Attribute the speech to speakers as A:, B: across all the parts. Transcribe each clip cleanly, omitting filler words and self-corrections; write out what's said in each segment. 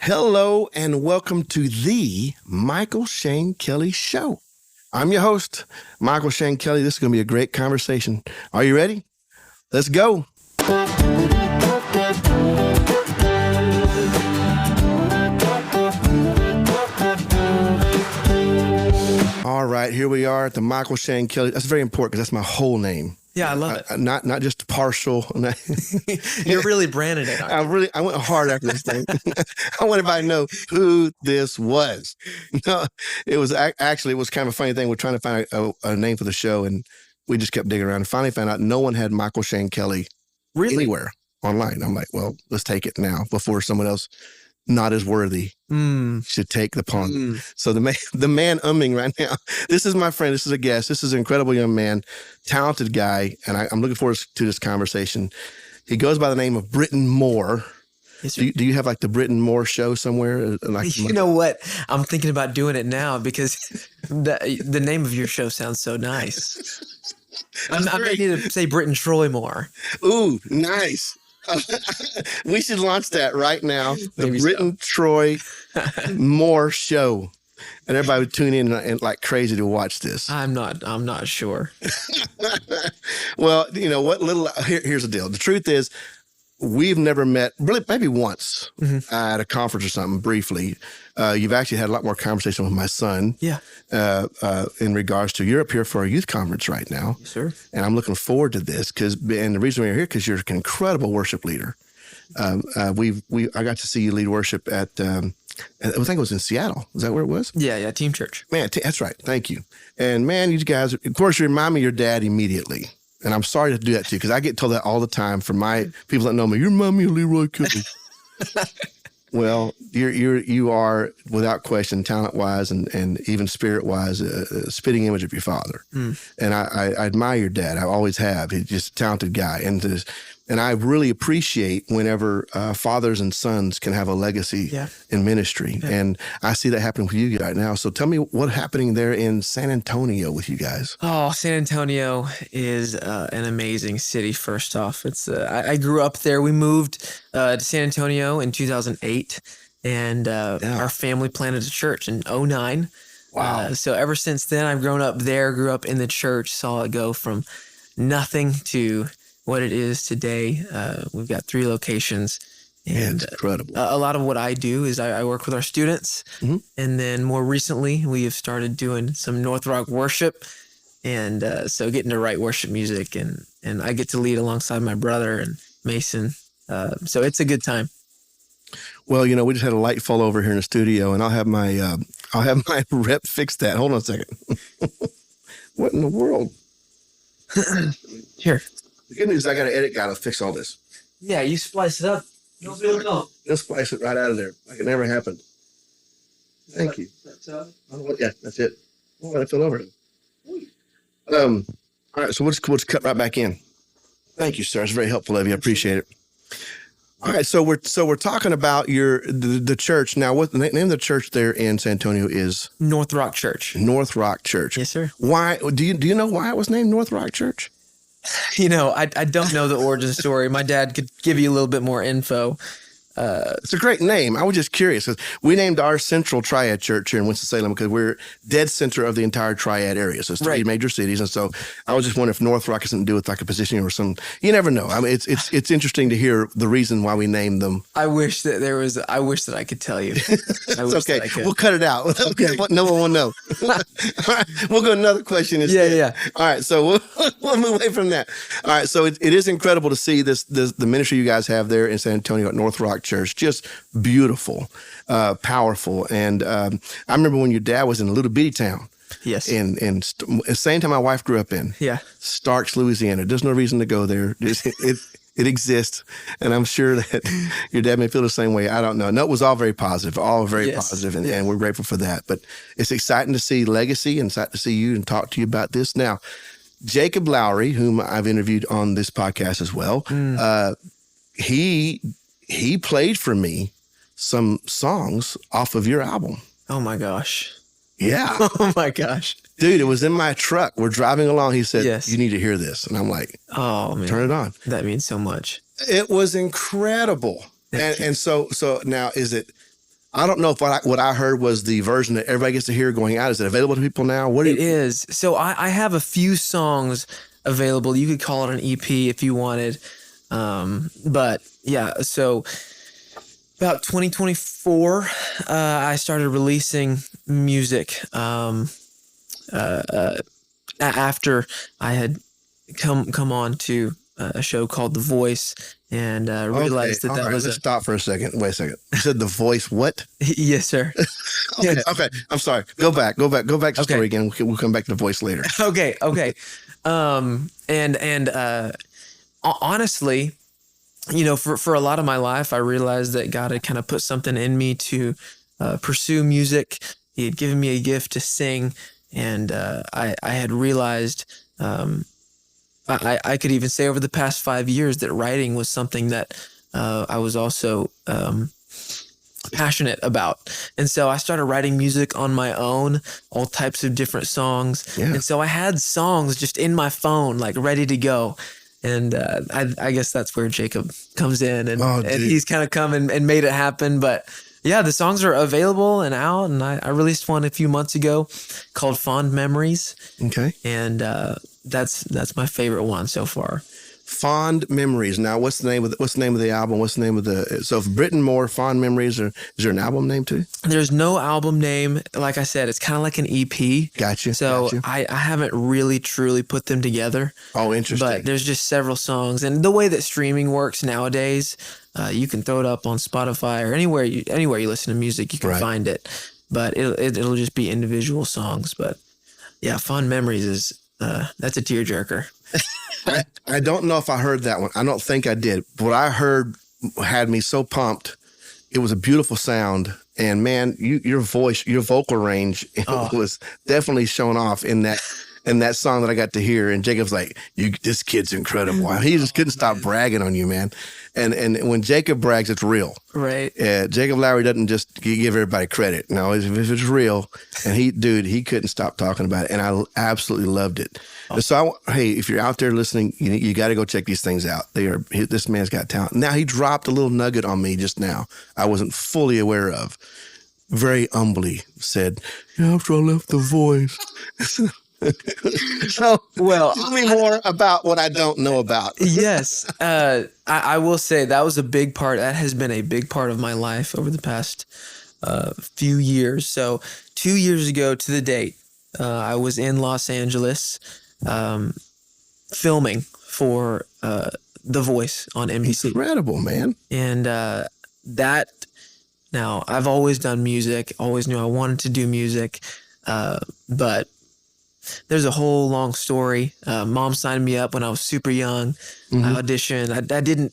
A: Hello and welcome to the Michael Shane Kelly Show. I'm your host, Michael Shane Kelly. This is going to be a great conversation. Are you ready? Let's go. All right, here we are at the Michael Shane Kelly. That's very important because that's my whole name.
B: Yeah, I love it.
A: Not just partial.
B: You're really branding it.
A: I went hard after this thing. I want everybody to know who this was. No, it was actually, it was kind of a funny thing. We're trying to find a name for the show, and we just kept digging around and finally found out no one had Michael Shane Kelly anywhere online. I'm like, well, let's take it now before someone else not as worthy should take the pawn. So the man umming right now, this is my friend, this is a guest, this is an incredible young man, talented guy, and I'm looking forward to this conversation. He goes by the name of Britton Moore. Yes, do you have like the Britton Moore show somewhere?
B: You know what? I'm thinking about doing it now because the name of your show sounds so nice. I may need to say Britton Troy Moore.
A: Ooh, nice. We should launch that right now. The Britton Troy Moore show, and everybody would tune in and like crazy to watch this.
B: I'm not sure.
A: Well, you know what? Here's the deal. The truth is, we've never met, really, maybe once at a conference or something briefly. You've actually had a lot more conversation with my son.
B: Yeah.
A: In regards to, you're up here for a youth conference right now.
B: Yes, sir.
A: And I'm looking forward to this and the reason we're here, because you're an incredible worship leader. I got to see you lead worship at, I think it was in Seattle. Is that where it was?
B: Yeah. Team Church. Man,
A: that's right. Thank you. And man, you guys, of course, you remind me of your dad immediately. And I'm sorry to do that too, because I get told that all the time from my people that know me. You remind me of Leroy Kelly. Well, you are without question, talent-wise and even spirit-wise, a spitting image of your father. And I admire your dad. I always have. He's just a talented guy, and I really appreciate whenever fathers and sons can have a legacy in ministry. Yeah. And I see that happening with you right now. So tell me what's happening there in San Antonio with you guys.
B: Oh, San Antonio is an amazing city. First off, it's I grew up there. We moved to San Antonio in 2008, and our family planted a church in 2009.
A: Wow.
B: So ever since then, I've grown up there, grew up in the church, saw it go from nothing to what it is today. We've got 3 locations. And
A: incredible.
B: A lot of what I do is I work with our students. And then more recently, we have started doing some North Rock worship. And so getting to write worship music. And I get to lead alongside my brother and Mason. So it's a good time.
A: Well, you know, we just had a light fall over here in the studio, and I'll have my rep fix that. Hold on a second. What in the world?
B: Here.
A: The good news is I got an edit guy to fix all this.
B: Yeah, you splice it up.
A: He'll splice it right out of there. Like it never happened. Thank you. Yeah, that's it. Oh, I fell over. All right, so we'll just cut right back in. Thank you, sir. It's very helpful of you. I appreciate it. All right, so we're talking about the church now. What the name of the church there in San Antonio is?
B: North Rock Church.
A: North Rock Church.
B: Yes, sir.
A: Why do you know why it was named North Rock Church?
B: You know, I don't know the origin story. My dad could give you a little bit more info.
A: It's a great name. I was just curious because we named our central Triad church here in Winston-Salem because we're dead center of the entire Triad area. So it's 3 major cities. And so I was just wondering if North Rock has something to do with like a positioning or some, you never know. I mean, it's interesting to hear the reason why we named them.
B: I wish that I could tell you.
A: It's okay. We'll cut it out. Okay. No one will know. All right. We'll go to another question instead.
B: Yeah.
A: All right. So we'll move away from that. All right. So it is incredible to see the ministry you guys have there in San Antonio at North Rock Church. Just beautiful, powerful. And I remember when your dad was in a little bitty town.
B: Yes.
A: In the same time my wife grew up in.
B: Yeah.
A: Starks, Louisiana. There's no reason to go there. It exists. And I'm sure that your dad may feel the same way. I don't know. No, it was all very positive, positive, and we're grateful for that. But it's exciting to see legacy and exciting to see you and talk to you about this. Now, Jacob Lowry, whom I've interviewed on this podcast as well, he played for me some songs off of your album.
B: Oh my gosh.
A: Yeah.
B: Oh my gosh.
A: Dude, it was in my truck. We're driving along. He said,
B: yes,
A: you need to hear this. And I'm like,
B: oh man,
A: turn it on.
B: That means so much.
A: It was incredible. And so now is it I don't know if what I heard was the version that everybody gets to hear going out. Is it available to people now?
B: It is. So I have a few songs available. You could call it an EP if you wanted. But yeah, so about 2024, I started releasing music. After I had come on to a show called The Voice, and realized that
A: right.
B: was
A: Let's stop for a second. Wait a second. You said The Voice. What?
B: Yes, sir.
A: Okay.
B: Yeah.
A: Okay. I'm sorry. Go back to the story again. We'll come back to The Voice later.
B: Okay. Honestly, for a lot of my life, I realized that God had kind of put something in me to pursue music. He had given me a gift to sing, and I had realized, I could even say over the past 5 years, that writing was something that I was also passionate about. And so I started writing music on my own, all types of different songs.
A: Yeah.
B: And so I had songs just in my phone, like ready to go. And I guess that's where Jacob comes in, and he's kind of come and made it happen. But yeah, the songs are available and out, and I released one a few months ago called Fond Memories.
A: Okay.
B: And that's my favorite one so far.
A: Fond Memories. Now, what's the name of the album? What's the name of so if Britton Moore, Fond Memories, or is there an album name too?
B: There's no album name. Like I said, it's kind of like an EP.
A: Gotcha.
B: So I haven't really truly put them together.
A: Oh, interesting.
B: But there's just several songs, and the way that streaming works nowadays, you can throw it up on Spotify or anywhere you listen to music, you can find it. But it'll just be individual songs. But yeah, Fond Memories is that's a tearjerker.
A: I don't know if I heard that one. I don't think I did. But what I heard had me so pumped. It was a beautiful sound. And man, your voice, your vocal range was definitely shown off in that song that I got to hear. And Jacob's like, this kid's incredible. He just couldn't stop bragging on you, man. And when Jacob brags, it's real.
B: Right.
A: Jacob Lowry doesn't just give everybody credit. No, if it's real, and he couldn't stop talking about it. And I absolutely loved it. And so if you're out there listening, you got to go check these things out. This man's got talent. Now, he dropped a little nugget on me just now I wasn't fully aware of. Very humbly said, after I left The Voice. So, tell me more about what I don't know about.
B: Yes. I will say that was a big part. That has been a big part of my life over the past few years. So 2 years ago to the date, I was in Los Angeles filming for The Voice on NBC.
A: Incredible, man.
B: And now I've always done music, always knew I wanted to do music, but there's a whole long story. Mom signed me up when I was super young.
A: Mm-hmm.
B: I auditioned.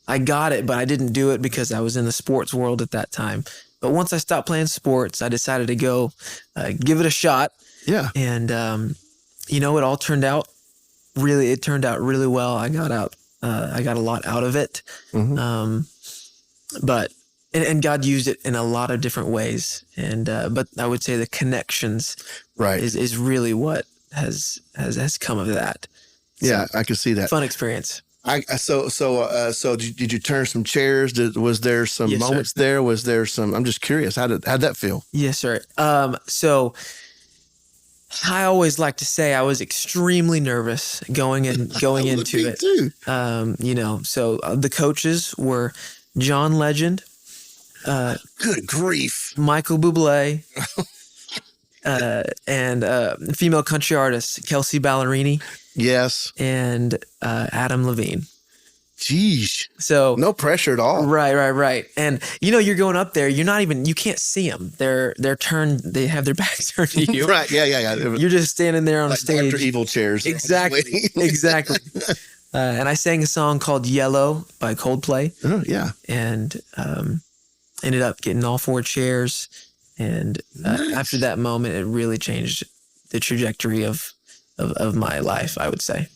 B: I got it, but I didn't do it because I was in the sports world at that time. But once I stopped playing sports, I decided to go give it a shot.
A: Yeah.
B: And, it all turned out really well. I got a lot out of it.
A: Mm-hmm.
B: But God used it in a lot of different ways. And, but I would say the connections is really what has come of that.
A: Yeah, I could see that.
B: Fun experience.
A: So did you turn some chairs? Was there some moments there? Was there some? I'm just curious. How'd that feel?
B: Yes, sir. So I always like to say I was extremely nervous going into it.
A: Too.
B: So the coaches were John Legend.
A: Good grief.
B: Michael Bublé. And female country artist Kelsey Ballerini.
A: Yes.
B: And Adam Levine.
A: Jeez.
B: So
A: no pressure at all.
B: Right. And you're going up there. You can't see them. They're turned. They have their backs turned to you.
A: Right. Yeah.
B: You're just standing there on a stage.
A: Dr. Evil chairs.
B: Exactly. And I sang a song called Yellow by Coldplay.
A: Oh yeah.
B: And ended up getting all 4 chairs. And after that moment, it really changed the trajectory of my life, I would say.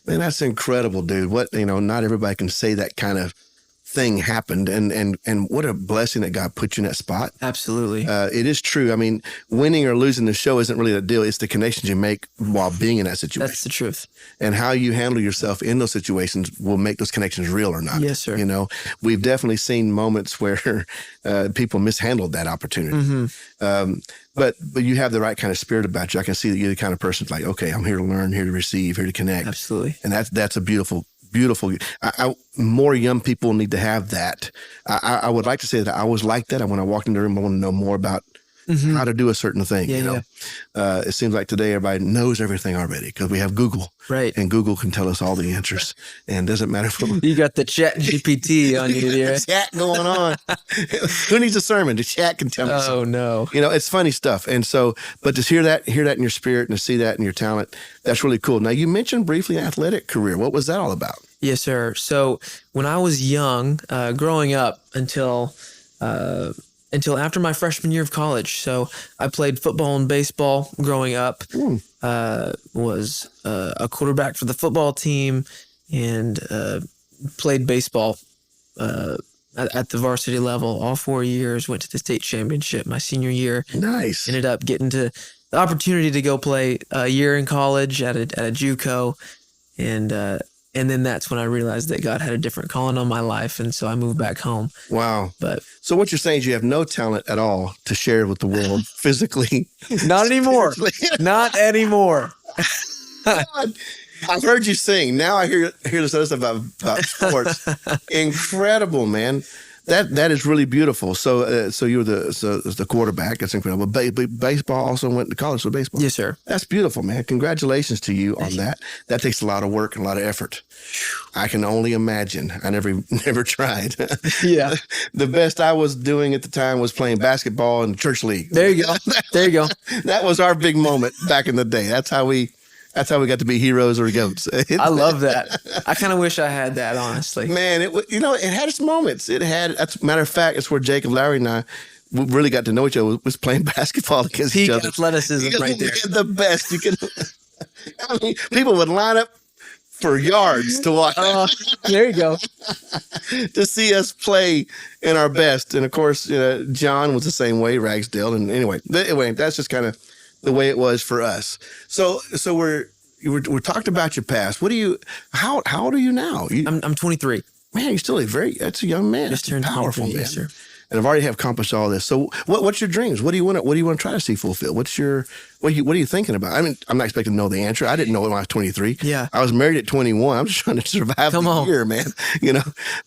A: Man, that's incredible, dude. Not everybody can say that kind of thing happened, and what a blessing that God put you in that spot.
B: Absolutely.
A: It is true. I mean, winning or losing the show isn't really the deal. It's the connections you make while being in that situation.
B: That's the truth.
A: And how you handle yourself in those situations will make those connections real or not.
B: Yes, sir.
A: You know, we've definitely seen moments where people mishandled that opportunity.
B: Mm-hmm.
A: But you have the right kind of spirit about you. I can see that you're the kind of person like, okay, I'm here to learn, here to receive, here to connect.
B: Absolutely.
A: And that's a beautiful. More young people need to have that. I would like to say that I was like that. When I walked in the room, I want to know more about how to do a certain thing.
B: Yeah,
A: It seems like today everybody knows everything already because we have Google,
B: right?
A: And Google can tell us all the answers, and it doesn't matter if
B: you got the Chat GPT on you there.
A: Chat going on. Who needs a sermon? The chat can tell me.
B: Oh no!
A: It's funny stuff, and so, but to hear that in your spirit and to see that in your talent, that's really cool. Now, you mentioned briefly an athletic career. What was that all about?
B: Yes, sir. So when I was young, growing up until after my freshman year of college, so I played football and baseball growing up. Was a quarterback for the football team and played baseball at the varsity level all 4 years. Went to the state championship my senior year.
A: Nice.
B: Ended up getting the opportunity to go play a year in college at a JUCO, and then that's when I realized that God had a different calling on my life, and so I moved back home.
A: Wow.
B: But
A: so what you're saying is you have no talent at all to share with the world physically.
B: Not anymore. Not anymore.
A: I've heard you sing. Now I hear this other stuff about sports. Incredible, man. That is really beautiful. So you were the quarterback. That's incredible. Baseball also went to college for baseball.
B: Yes, sir.
A: That's beautiful, man. Congratulations to you on that. That takes a lot of work and a lot of effort. I can only imagine. I never tried.
B: Yeah.
A: The best I was doing at the time was playing basketball in the church league.
B: There you go. There you go.
A: That was our big moment back in the day. That's how we got to be heroes or goats.
B: I love that. I kind of wish I had that, honestly.
A: Man, it had its moments. As a matter of fact, it's where Jacob Lowry and I really got to know each other, was playing basketball against each other.
B: Peak athleticism right there.
A: The best. People would line up for yards to watch.
B: There you go.
A: To see us play in our best. And of course, John was the same way, Ragsdale. And anyway, that's just kind of the way it was for us. So we're talking about your past. How old are you now?
B: I'm 23.
A: Man, you're still that's a young man.
B: Just turned
A: powerful,
B: 23,
A: man.
B: yes, sir.
A: And I've already accomplished all this. So what's your dreams? What do you want to try to see fulfilled? What are you thinking about? I mean, I'm not expecting to know the answer. I didn't know it when I was 23.
B: Yeah.
A: I was married at 21. I'm just trying to survive the year, man.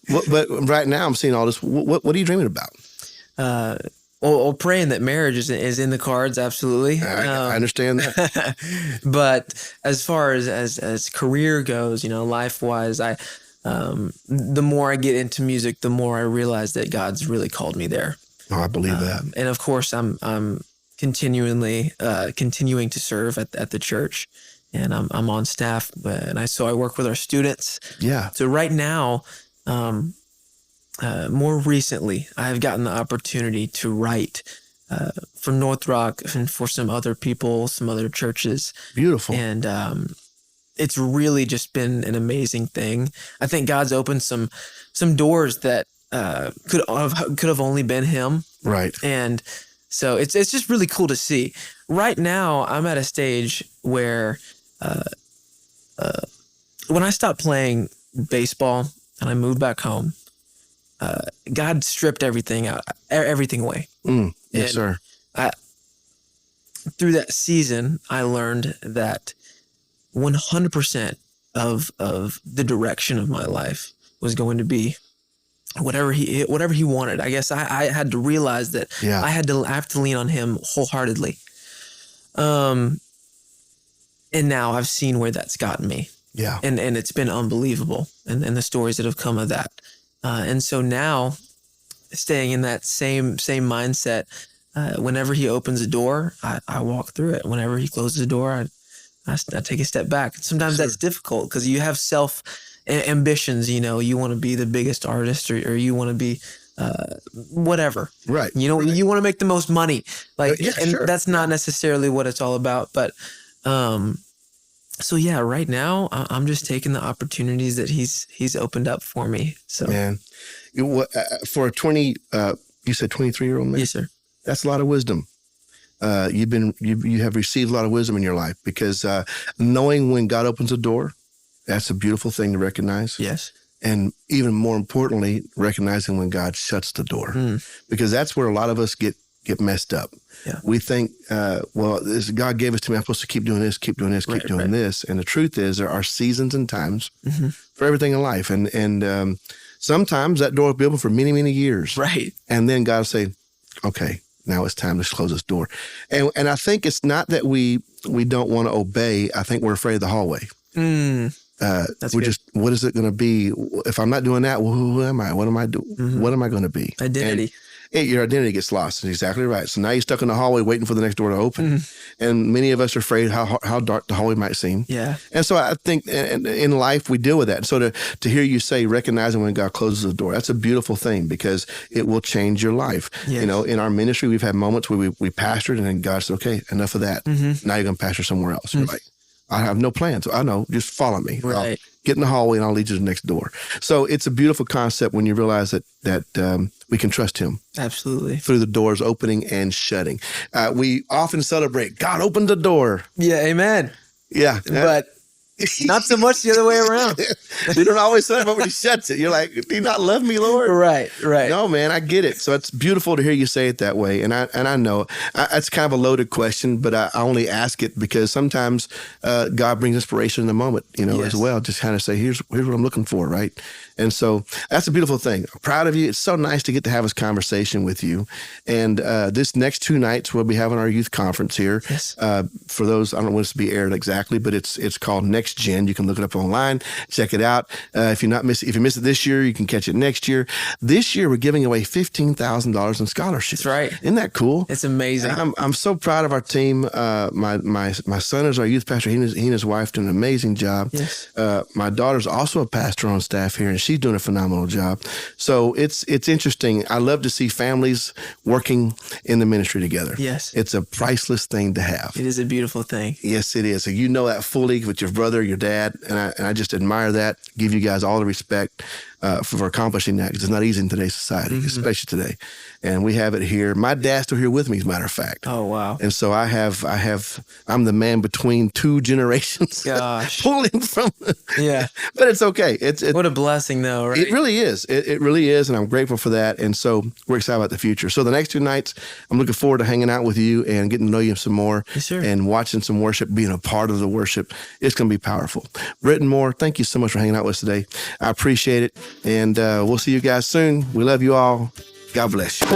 A: But right now I'm seeing all this. What are you dreaming about?
B: Well, praying that marriage is in the cards, absolutely.
A: I understand that.
B: But as far as career goes, life-wise, the more I get into music, the more I realize that God's really called me there.
A: Oh, I believe that.
B: And of course, I'm continuing to serve at the church, and I'm on staff, and I work with our students.
A: Yeah.
B: So right now, more recently, I have gotten the opportunity to write for North Rock and for some other people, some other churches.
A: Beautiful.
B: And it's really just been an amazing thing. I think God's opened some doors that could have only been Him.
A: Right.
B: And so it's just really cool to see. Right now, I'm at a stage where when I stopped playing baseball and I moved back home, God stripped everything away.
A: Yes, sir.
B: Through that season, I learned that 100% of the direction of my life was going to be whatever he wanted. I guess I had to realize that I have to lean on Him wholeheartedly. And now I've seen where that's gotten me.
A: Yeah.
B: And it's been unbelievable. And the stories that have come of that. And so now, staying in that same mindset, whenever He opens a door, I walk through it. Whenever He closes a door, I take a step back. Sometimes that's difficult because you have self ambitions. You want to be the biggest artist, or you want to be whatever.
A: Right.
B: You want to make the most money. That's not necessarily what it's all about. But So yeah, right now I'm just taking the opportunities that he's opened up for me. So
A: Man, for a 20, you said 23-year-old man?
B: yes, sir.
A: That's a lot of wisdom. You have received a lot of wisdom in your life because knowing when God opens a door, that's a beautiful thing to recognize.
B: Yes.
A: And even more importantly, recognizing when God shuts the door, because that's where a lot of us get messed up.
B: Yeah.
A: We think, well, God gave us to me. I'm supposed to keep doing this, keep doing this, keep doing this. And the truth is, there are seasons and times for everything in life, and sometimes that door will be open for many, many years.
B: Right.
A: And then God will say, "Okay, now it's time to close this door." And I think it's not that we don't want to obey. I think we're afraid of the hallway.
B: That's
A: we're
B: good.
A: just, what is it going to be? If I'm not doing that, well, who am I? What am I doing? What am I going to be?
B: Identity.
A: And your identity gets lost. That's exactly right. So now you're stuck in the hallway waiting for the next door to open. And many of us are afraid how dark the hallway might seem.
B: Yeah.
A: And so I think in life we deal with that. So to hear you say, recognizing when God closes the door, that's a beautiful thing because it will change your life.
B: Yes.
A: You know, in our ministry, we've had moments where we pastored and then God said, "Okay, enough of that. Now you're going to pastor somewhere else." You're like, "I have no plans. I know, just follow me.
B: Right.
A: I'll get in the hallway and I'll lead you to the next door." So it's a beautiful concept when you realize that we can trust Him.
B: Absolutely.
A: Through the doors opening and shutting. We often celebrate, God opened the door.
B: Yeah. Amen.
A: Yeah.
B: But not so much the other way around.
A: We don't always celebrate when He shuts it. You're like, "Do you not love me, Lord?"
B: Right. Right.
A: No, man, I get it. So it's beautiful to hear you say it that way. And I know it's kind of a loaded question, but I only ask it because sometimes God brings inspiration in the moment, as well. Just kind of say, here's what I'm looking for, right? And so that's a beautiful thing. I'm proud of you. It's so nice to get to have this conversation with you. And this next 2 nights, we'll be having our youth conference here.
B: Yes.
A: For those, I don't know when it's to be aired exactly, but it's called Next Gen. You can look it up online, check it out. If you miss it this year, you can catch it next year. This year, we're giving away $15,000 in scholarships.
B: That's right.
A: Isn't that cool?
B: It's amazing.
A: I'm so proud of our team. My son is our youth pastor. He and his wife do an amazing job.
B: Yes.
A: My daughter's also a pastor on staff here, and she's doing a phenomenal job. So it's interesting. I love to see families working in the ministry together.
B: Yes.
A: It's a priceless thing to have.
B: It is a beautiful thing.
A: Yes, it is. So you know that fully with your brother, your dad, and I just admire that. Give you guys all the respect for accomplishing that because it's not easy in today's society, especially today. And we have it here. My dad's still here with me, as a matter of fact.
B: Oh, wow.
A: And so I'm the man between 2 generations.
B: Gosh.
A: Pulling from.
B: Yeah.
A: But it's okay.
B: What a blessing, though, right?
A: It really is. It really is. And I'm grateful for that. And so we're excited about the future. So the next 2 nights, I'm looking forward to hanging out with you and getting to know you some more.
B: Yes, sir.
A: And watching some worship, being a part of the worship. It's going to be powerful. Britton Moore, thank you so much for hanging out with us today. I appreciate it. And we'll see you guys soon. We love you all. God bless you.